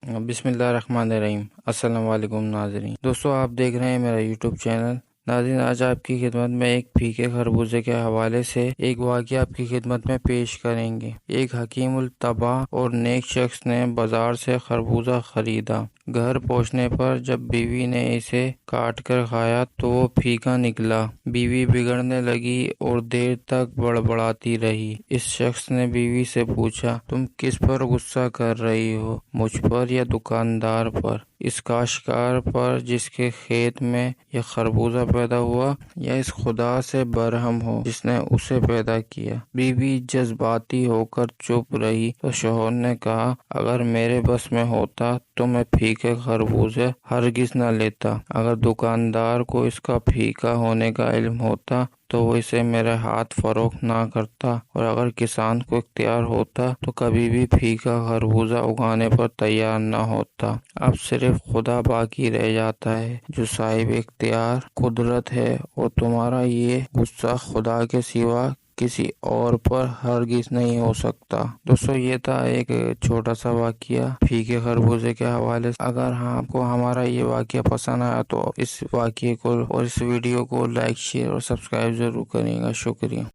بسم اللہ الرحمن الرحیم۔ السلام علیکم ناظرین۔ دوستو، آپ دیکھ رہے ہیں میرا یوٹیوب چینل۔ ناظرین، آج آپ کی خدمت میں ایک پھیکے خربوزے کے حوالے سے ایک واقعہ آپ کی خدمت میں پیش کریں گے۔ ایک حکیم الطبع اور نیک شخص نے بازار سے خربوزہ خریدا۔ گھر پہنچنے پر جب بیوی نے اسے کاٹ کر کھایا تو وہ پھیکا نکلا۔ بیوی بگڑنے لگی اور دیر تک بڑبڑاتی رہی۔ اس شخص نے بیوی سے پوچھا، تم کس پر غصہ کر رہی ہو، مجھ پر یا دکاندار پر، اس کاشتکار پر جس کے کھیت میں یہ خربوزہ پیدا ہوا، یا اس خدا سے برہم ہو جس نے اسے پیدا کیا؟ بیوی جذباتی ہو کر چپ رہی تو شوہر نے کہا، اگر میرے بس میں ہوتا تو میں پھیکے خربوزے ہرگز نہ لیتا۔ اگر دکاندار کو اس کا پھیکا ہونے کا علم ہوتا تو وہ اسے میرے ہاتھ فروخت نہ کرتا، اور اگر کسان کو اختیار ہوتا تو کبھی بھی پھیکا خربوزہ اگانے پر تیار نہ ہوتا۔ اب صرف خدا باقی رہ جاتا ہے جو صاحب اختیار قدرت ہے، اور تمہارا یہ غصہ خدا کے سوا کسی اور پر ہرگز نہیں ہو سکتا۔ دوستو، یہ تھا ایک چھوٹا سا واقعہ پھیکے خربوزے کے حوالے سے۔ اگر آپ کو ہمارا یہ واقعہ پسند آیا تو اس واقعے کو اور اس ویڈیو کو لائک، شیئر اور سبسکرائب ضرور کریں گا۔ شکریہ۔